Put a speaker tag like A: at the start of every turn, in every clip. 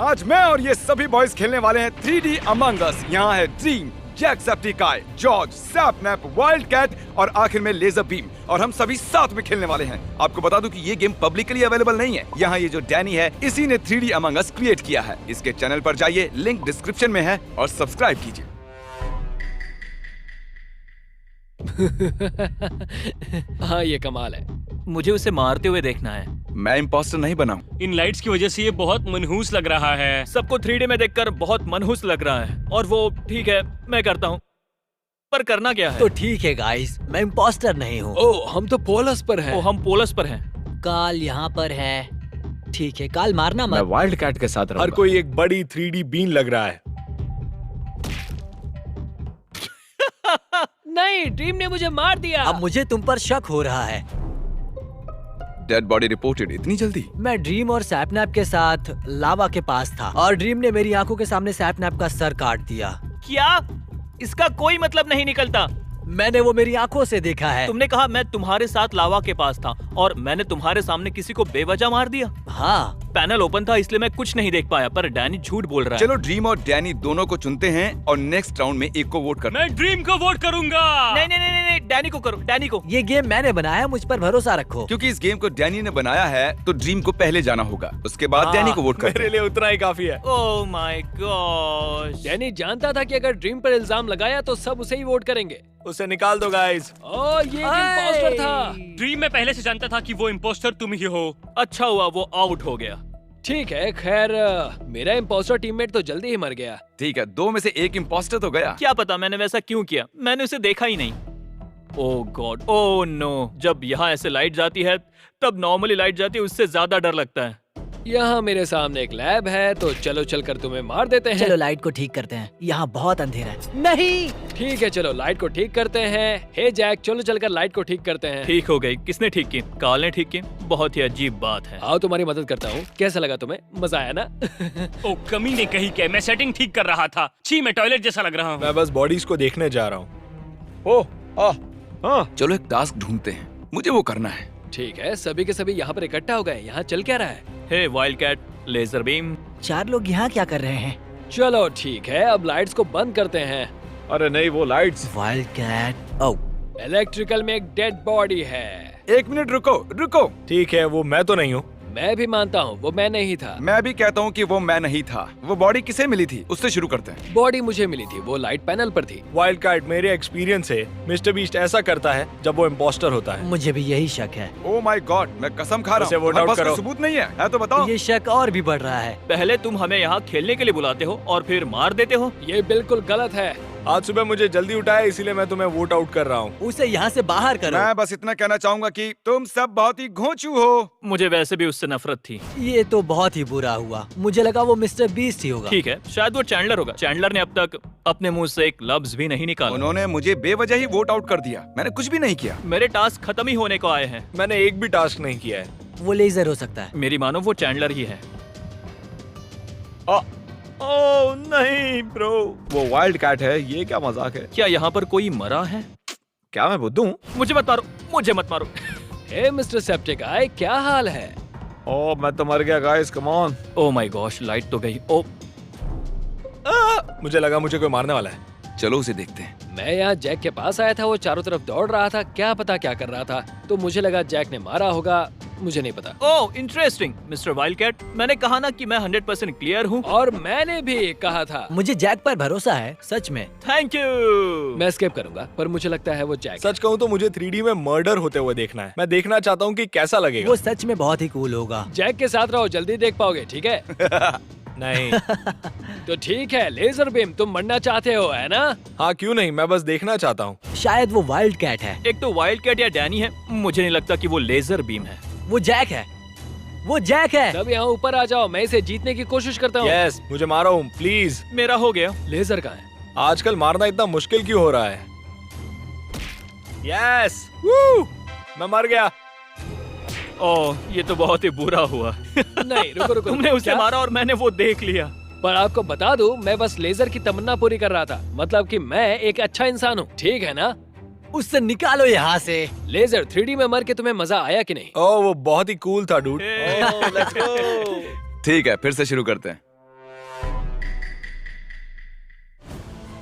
A: आज मैं और ये सभी बॉयज खेलने वाले हैं 3D अमंग अस। यहाँ है ड्रीम, जैक्सेप्टिकाई, जॉर्ज, सैपनैप, वाइल्ड कैट और आखिर में लेजर बीम, और हम सभी साथ में खेलने वाले हैं। आपको बता दूं कि ये गेम पब्लिकली अवेलेबल नहीं है। यहाँ ये जो डैनी है, इसी ने 3D अमंग अस क्रिएट किया है। इसके चैनल पर जाइए, लिंक डिस्क्रिप्शन में है, और सब्सक्राइब कीजिए।
B: हाँ, ये कमाल है।
C: मुझे उसे मारते हुए देखना है।
A: मैं इम्पोस्टर नहीं बना हूँ।
D: इन लाइट्स की वजह से ये बहुत मनहूस लग रहा है।
C: सबको 3D में देखकर बहुत मनहूस लग रहा है। और वो ठीक है, मैं करता हूँ, पर करना क्या है?
E: तो ठीक है गाइस, मैं इम्पोस्टर नहीं हूँ।
B: ओ, हम तो पोलस पर हैं।
C: ओ, हम पोलस पर हैं।
E: काल यहाँ पर है। ठीक है, काल मारना
F: मैं
E: मत।
F: वाइल्ड कैट के साथ रहूंगा।
G: हर कोई एक बड़ी 3D बीन लग रहा है।
B: नहीं, ड्रीम ने मुझे मार दिया।
E: अब मुझे तुम पर शक हो रहा है।
A: डेड बॉडी रिपोर्टेड इतनी जल्दी?
E: मैं ड्रीम और सैपनैप के साथ लावा के पास था और ड्रीम ने मेरी आंखों के सामने सैपनैप का सर काट दिया।
C: क्या? इसका कोई मतलब नहीं निकलता।
E: मैंने वो मेरी आंखों से देखा है।
C: तुमने कहा मैं तुम्हारे साथ लावा के पास था और मैंने तुम्हारे सामने किसी को बेवजह मार दिया।
E: हाँ,
C: पैनल ओपन था इसलिए मैं कुछ नहीं देख पाया, पर डैनी झूठ बोल रहा है।
A: चलो ड्रीम और डैनी दोनों को चुनते हैं और नेक्स्ट राउंड में एक को वोट करना।
D: मैं ड्रीम को वोट करूंगा।
C: नहीं नहीं नहीं नहीं, डैनी को करो, डैनी को।
E: ये गेम मैंने बनाया, मुझ पर भरोसा रखो।
A: क्योंकि इस गेम को डैनी ने बनाया है तो ड्रीम को पहले जाना होगा, उसके बाद
G: हाँ,
A: डैनी को वोट करना।
G: मेरे लिए उतना ही काफी है।
C: Oh my God.
B: डैनी जानता था कि अगर ड्रीम पर इल्जाम लगाया तो सब उसे ही वोट करेंगे।
G: उसे निकाल दो गाइस।
B: ओ, ये एक इम्पोस्टर था।
D: ड्रीम में पहले से जानता था कि वो इम्पोस्टर तुम ही हो।
C: अच्छा हुआ वो आउट हो गया।
B: ठीक है, खैर मेरा इम्पोस्टर टीममेट तो जल्दी ही मर गया।
A: ठीक है, दो में से एक इम्पोस्टर तो गया।
C: क्या पता मैंने वैसा क्यों किया, मैंने उसे देखा ही नहीं। ओह गॉड, ओह नो। जब यहाँ ऐसे लाइट जाती है तब नॉर्मली लाइट जाती है उससे ज्यादा डर लगता है।
B: यहाँ मेरे सामने एक लैब है, तो चलो चलकर तुम्हें मार देते हैं।
E: चलो लाइट को ठीक करते हैं, यहाँ बहुत अंधेरा है। नहीं,
B: ठीक है, चलो लाइट को ठीक करते हैं। हे जैक, चलो चलकर लाइट को ठीक करते हैं।
C: ठीक हो गई। किसने ठीक की? काल ने ठीक की। बहुत ही अजीब बात है।
B: आओ तुम्हारी मदद करता हूँ। कैसा लगा तुम्हें? मजा आया ना?
D: ओ कमी ने कही के मैं सेटिंग ठीक कर रहा था। छी, मैं टॉयलेट जैसा लग रहा हूँ।
G: मैं बस बॉडीज को देखने जा रहा हूँ। ओह, हाँ।
A: चलो एक टास्क ढूंढते हैं, मुझे वो करना है।
B: ठीक है, सभी के सभी यहाँ पर इकट्ठा हो गए। यहाँ चल क्या रहा है?
C: हे वाइल्ड कैट, लेजर बीम।
E: 4 लोग यहाँ क्या कर रहे हैं?
B: चलो ठीक है, अब लाइट्स को बंद करते हैं।
G: अरे नहीं, वो lights.
E: Wild cat. Oh,
B: electrical में एक डेड बॉडी है।
A: 1 मिनट रुको रुको।
G: ठीक है, वो मैं तो नहीं हूँ।
B: मैं भी मानता हूँ वो मैं नहीं था।
A: मैं भी कहता हूँ कि वो मैं नहीं था। वो बॉडी किसे मिली थी, उससे शुरू करते हैं।
B: बॉडी मुझे मिली थी, वो लाइट पैनल पर थी।
G: वाइल्ड कैट, मेरे एक्सपीरियंस से मिस्टर बीस्ट ऐसा करता है जब वो इम्पोस्टर होता है।
E: मुझे भी यही शक है।
A: ओह माय गॉड, मैं कसम खा रहा
G: उसे
A: हूँ।
G: वोट
A: हमारे
G: आउट
A: पास कोई
G: करो।
A: सबूत नहीं है तो बताओ।
E: ये शक और भी बढ़ रहा है।
C: पहले तुम हमें यहाँ खेलने के लिए बुलाते हो और फिर मार देते हो।
B: ये बिल्कुल गलत है।
G: आज सुबह मुझे जल्दी उठाया, इसीलिए मैं तुम्हें वोट आउट कर रहा हूँ।
E: उसे यहाँ से बाहर करो।
A: मैं बस इतना कहना चाहूंगा कि तुम सब बहुत ही घोंचू हो।
C: मुझे वैसे भी उससे नफरत थी।
E: ये तो बहुत ही बुरा हुआ। मुझे लगा वो मिस्टर बीस्ट ही होगा।
C: ठीक है, शायद वो चैंडलर होगा। चैंडलर ने अब तक अपने मुंह से एक लफ्ज भी नहीं निकाला।
A: उन्होंने मुझे बेवजह ही वोट आउट कर दिया, मैंने कुछ भी नहीं किया।
C: मेरे टास्क खत्म ही होने को आए हैं।
G: मैंने एक भी टास्क नहीं किया है।
E: वो लेजर हो सकता है।
C: मेरी मानो वो चैंडलर ही है।
G: ओह नहीं ब्रो, वो वाइल्ड कैट है। ये क्या मजाक है?
C: क्या यहाँ पर कोई मरा है?
G: क्या मैं बुद्धू हूँ?
C: मुझे मत मारो, मुझे मत मारो।
B: हे मिस्टर सेप्टिकाई, क्या हाल है?
G: ओह मैं तो मर गया guys, come on.
C: Oh my gosh, light तो गई। ओ,
G: मुझे लगा मुझे कोई मारने वाला है।
A: चलो उसे देखते हैं।
B: मैं यहाँ जैक के पास आया था, वो चारों तरफ दौड़ रहा था, क्या पता क्या कर रहा था, तो मुझे लगा जैक ने मारा होगा, मुझे नहीं पता।
C: Oh interesting mister wild cat, मैंने कहा ना कि मैं 100% क्लियर हूँ।
B: और मैंने भी कहा था।
E: मुझे जैक पर भरोसा है, सच में।
C: Thank you.
B: मैं स्किप करूंगा, पर मुझे लगता है वो जैक।
G: सच कहूँ तो मुझे 3D में मर्डर होते हुए देखना है। मैं देखना चाहता हूँ कि कैसा लगेगा।
E: वो सच में बहुत ही कूल होगा।
B: जैक के साथ रहो, जल्दी देख पाओगे, ठीक है?
G: नहीं।
B: तो ठीक है, लेजर बीम, तुम मरना चाहते हो, है ना?
G: हाँ क्यों नहीं, मैं बस देखना चाहता हूँ।
E: शायद वो वाइल्ड कैट है।
C: एक तो वाइल्ड कैट या डैनी है, मुझे नहीं लगता कि वो लेजर बीम है।
E: वो जैक है। वो जैक है।
B: तब यहाँ ऊपर आ जाओ, मैं इसे जीतने की कोशिश करता हूँ।
G: यस, मुझे मारो प्लीज।
C: मेरा हो गया।
B: लेजर कहाँ है?
G: आजकल मारना इतना मुश्किल क्यों हो रहा है? यस, वू, मैं मर गया।
C: ओह ये तो बहुत ही बुरा हुआ।
B: नहीं, रुको रुको।
C: तुमने उसे
B: क्या?
C: मारा और मैंने वो देख लिया।
B: पर आपको बता दूं, मैं बस लेजर की तमन्ना पूरी कर रहा था। मतलब कि मैं एक अच्छा इंसान हूँ, ठीक है ना?
E: उससे निकालो यहाँ से।
B: लेजर 3D में मर के तुम्हें मजा आया कि नहीं?
G: ओह वो बहुत ही कूल था डूड।
A: ठीक है, फिर से शुरू करते हैं।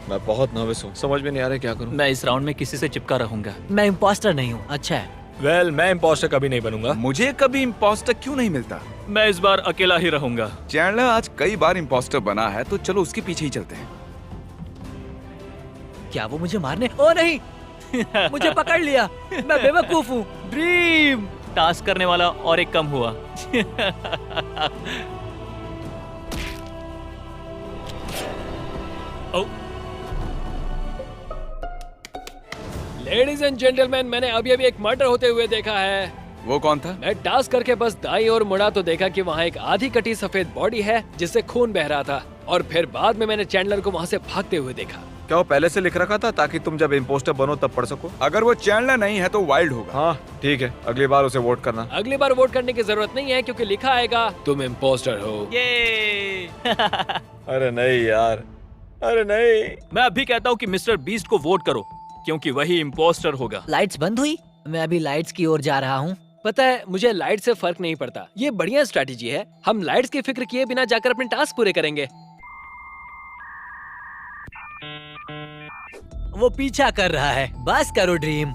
G: मैं बहुत नर्वस हूँ, समझ में नहीं आ रहा क्या करूँ।
C: मैं इस राउंड में किसी से चिपका रहूंगा।
E: मैं इम्पोस्टर नहीं हूँ। अच्छा है।
G: वेल, मैं इम्पोस्टर कभी नहीं बनूंगा।
A: मुझे कभी इम्पोस्टर क्यों नहीं मिलता?
C: मैं इस बार अकेला ही रहूंगा।
A: चैंडलर आज कई बार इम्पोस्टर बना है, तो चलो उसके पीछे ही चलते हैं।
E: क्या वो मुझे मारने? ओ नहीं, मुझे पकड़ लिया। मैं बेवकूफ हूँ। ड्रीम।
C: टास्क करने वाला और एक कम हुआ। ओ,
B: लेडीज एंड जेंटलमैन, मैंने अभी अभी एक मर्डर होते हुए देखा है।
A: वो कौन था?
B: मैं टास्क करके बस दाई और मुड़ा तो देखा कि वहाँ एक आधी कटी सफेद बॉडी है जिससे खून बह रहा था, और फिर बाद में मैंने चैंडलर को वहाँ से भागते हुए देखा।
G: क्या वो पहले से लिख रखा था ताकि तुम जब इम्पोस्टर बनो तब पढ़ सको?
A: अगर वो चैंडलर नहीं है तो वाइल्ड होगा।
G: हाँ ठीक है, अगली बार उसे वोट करना।
B: अगली बार वोट करने की जरूरत नहीं है क्योंकि लिखा आएगा तुम इम्पोस्टर हो।
C: ये।
G: अरे नहीं यार, अरे नहीं।
C: मैं अभी कहता हूँ कि मिस्टर बीस्ट को वोट करो क्योंकि वही इम्पोस्टर होगा।
E: लाइट्स बंद हुई। मैं अभी लाइट्स की ओर जा रहा हूँ।
B: पता है, मुझे लाइट से फर्क नहीं पड़ता। ये बढ़िया स्ट्रैटेजी है। हम लाइट्स की फिक्र किए बिना जाकर अपने टास्क पूरे करेंगे।
E: वो पीछा कर रहा है। बस करो ड्रीम।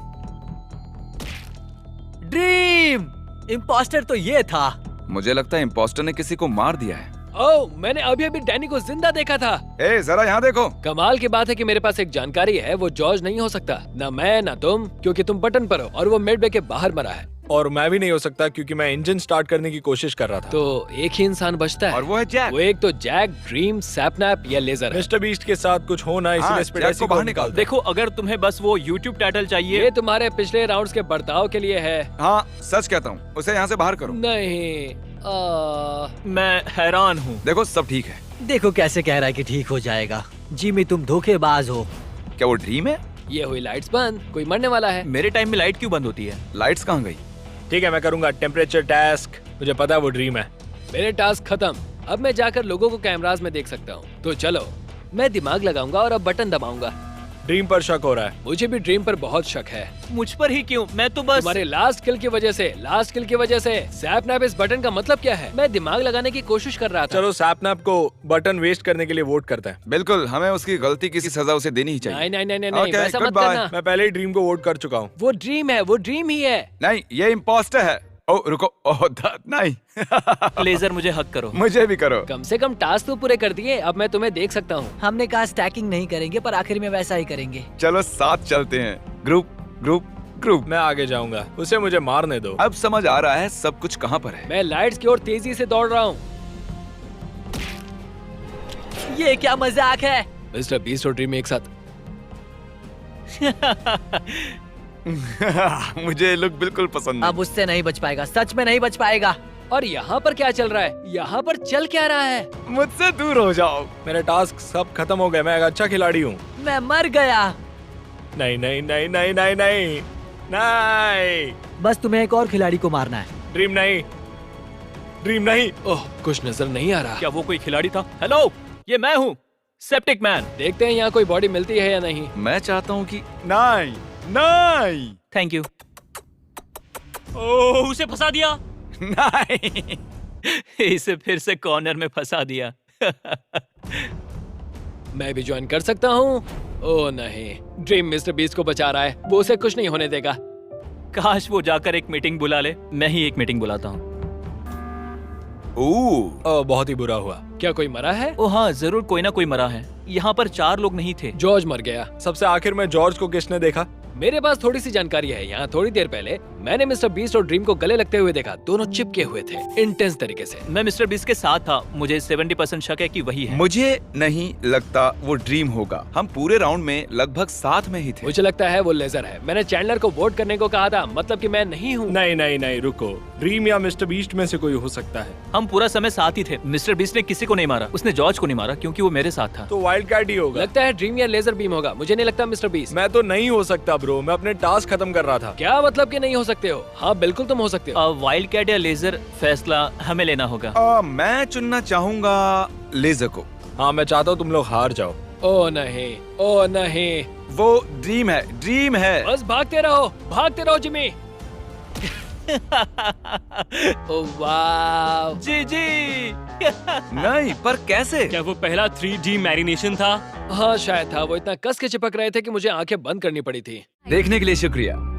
E: ड्रीम, इम्पोस्टर तो ये था।
A: मुझे लगता है इम्पोस्टर ने किसी को मार दिया है।
B: ओह, मैंने अभी अभी डैनी को जिंदा देखा था।
A: ए, जरा यहाँ देखो।
B: कमाल की बात है कि मेरे पास एक जानकारी है। वो जॉर्ज नहीं हो सकता, ना मैं ना तुम, क्योंकि तुम बटन पर हो और वो मिड वे के बाहर मरा है।
G: और मैं भी नहीं हो सकता क्योंकि मैं इंजन स्टार्ट करने की कोशिश कर रहा था।
B: तो एक ही इंसान बचता है
A: और वो है जैक।
B: वो एक तो जैक, ड्रीम, सैपनैप या लेजर है।
G: मिस्टर बीस्ट के साथ कुछ होना,
A: हाँ,
G: इसलिए
A: जैक
G: स्पिडासी
A: को बाहर निकाल दो।
C: देखो, अगर तुम्हें बस वो YouTube टाइटल चाहिए।
B: ये तुम्हारे पिछले राउंड्स के बर्ताव के लिए है।
A: हाँ, सच कहता हूँ, उसे यहाँ से बाहर करो।
B: नहीं,
C: मैं हैरान हूँ।
A: देखो, सब ठीक है।
E: देखो कैसे कह रहा है कि ठीक हो जाएगा। जिमी, तुम धोखेबाज हो।
A: क्या वो ड्रीम है?
B: ये हुई लाइट्स बंद। कोई मरने वाला है।
C: मेरे टाइम में लाइट क्यों बंद होती है?
A: लाइट्स कहाँ गई?
G: ठीक है, मैं करूंगा टेम्परेचर टास्क। मुझे पता है वो ड्रीम है।
B: मेरे टास्क खत्म। अब मैं जाकर लोगों को कैमरास में देख सकता हूँ। तो चलो, मैं दिमाग लगाऊंगा और अब बटन दबाऊंगा।
G: ड्रीम पर शक हो रहा है।
B: मुझे भी ड्रीम पर बहुत शक है।
C: मुझ पर ही क्यों? मैं तो बस
B: तुम्हारे लास्ट किल की वजह से सैपनैप इस बटन का मतलब क्या है? मैं दिमाग लगाने की कोशिश कर रहा था।
G: चलो सैपनैप को बटन वेस्ट करने के लिए वोट करते हैं।
A: बिल्कुल, हमें उसकी गलती की सजा उसे देनी ही चाहिए।
B: नहीं नहीं नहीं नहीं,
A: Okay,
B: वैसा मत
A: goodbye.
B: करना।
G: मैं पहले ही ड्रीम को वोट कर चुका हूँ।
B: वो ड्रीम है, वो ड्रीम ही है।
A: नहीं, ये इम्पोस्टर है। ओ रुको, ओह नहीं।
C: लेजर, मुझे हक करो।
A: मुझे भी करो।
B: कम से कम टास्क तो पूरे कर दिए। अब मैं तुम्हें देख सकता हूँ।
E: हमने कहा स्टैकिंग नहीं करेंगे, पर आखिर में वैसा ही करेंगे।
A: चलो साथ चलते हैं। Group group group.
G: मैं आगे जाऊंगा, उसे मुझे मारने दो।
A: अब समझ आ रहा है सब कुछ कहाँ पर है।
B: मैं लाइट्स की ओर तेजी से दौड़ रहा हूँ।
E: ये क्या मजाक है?
B: मिस्टर बीस्ट और ड्रीम एक साथ।
A: मुझे लुक बिल्कुल पसंद नहीं।
E: अब उससे नहीं बच पाएगा, सच में नहीं बच पाएगा।
B: और यहाँ पर क्या चल रहा है? यहाँ पर चल क्या रहा है?
A: मुझसे दूर हो जाओ।
G: मेरे टास्क सब खत्म हो गए। मैं एक अच्छा खिलाड़ी हूँ।
E: मैं मर गया।
G: नहीं नहीं नहीं नहीं नहीं नहीं नहीं।
E: बस तुम्हें एक और खिलाड़ी को मारना है।
G: ड्रीम नहीं, ड्रीम नहीं।
B: ओह, कुछ नजर नहीं आ रहा।
C: क्या वो कोई खिलाड़ी था? हेलो, ये मैं हूँ, सेप्टिक मैन।
B: देखते हैं यहाँ कोई बॉडी मिलती है या नहीं।
A: मैं चाहता हूँ कि नहीं नहीं
C: थैंक यू। ओह, उसे फंसा दिया।
A: नहीं।
C: इसे फिर से कॉर्नर में फंसा दिया।
B: मैं भी ज्वाइन कर सकता हूँ। ओह नहीं, ड्रीम मिस्टर बीस्ट को बचा रहा है। वो उसे कुछ नहीं होने देगा।
C: काश वो जाकर एक मीटिंग बुला ले। मैं ही एक मीटिंग बुलाता हूँ।
G: बहुत ही बुरा हुआ।
B: क्या कोई मरा है?
C: ओ हाँ, जरूर कोई ना कोई मरा है। यहाँ पर 4 लोग नहीं थे।
B: जॉर्ज मर गया।
G: सबसे आखिर में जॉर्ज को किसने देखा?
B: मेरे पास थोड़ी सी जानकारी है। यहाँ थोड़ी देर पहले मैंने मिस्टर बीस्ट और ड्रीम को गले लगते हुए देखा। दोनों चिपके हुए थे, इंटेंस तरीके से।
C: मैं मिस्टर बीस्ट के साथ था। मुझे 70% शक है कि वही है।
A: मुझे नहीं लगता वो ड्रीम होगा। हम पूरे राउंड में लगभग साथ में ही थे।
B: मुझे लगता है वो लेजर है। मैंने चैंडलर को वोट करने को कहा था, मतलब कि मैं नहीं हूँ।
G: नहीं नहीं नहीं, रुको। ड्रीम या मिस्टर बीस्ट में से कोई हो सकता है।
C: हम पूरा समय साथ ही थे। मिस्टर बीस्ट ने किसी को नहीं मारा। उसने जॉर्ज को नहीं मारा क्योंकि वो मेरे साथ था।
G: तो वाइल्ड कैट ही होगा।
B: लगता है ड्रीम या लेजर बीम होगा। मुझे नहीं लगता मिस्टर बीस्ट।
G: मैं तो नहीं हो सकता ब्रो, मैं अपने टास्क खत्म कर रहा था।
B: क्या मतलब कि नहीं हो सकते हो? हाँ बिल्कुल तुम हो सकते हो।
C: वाइल्ड कैट या लेजर, फैसला हमें लेना होगा।
A: मैं चुनना चाहूंगा लेजर को।
G: हाँ, मैं चाहता हूँ तुम लोग हार जाओ।
B: ओ नहीं, ओ नहीं।
A: वो ड्रीम है, ड्रीम है।
B: बस भागते रहो जिमी। ओह वाह।
C: जी जी।
A: नहीं, पर कैसे?
D: क्या वो पहला 3D मैरिनेशन था?
B: हाँ शायद था। वो इतना कस के चिपक रहे थे कि मुझे आंखें बंद करनी पड़ी थी।
A: देखने के लिए शुक्रिया।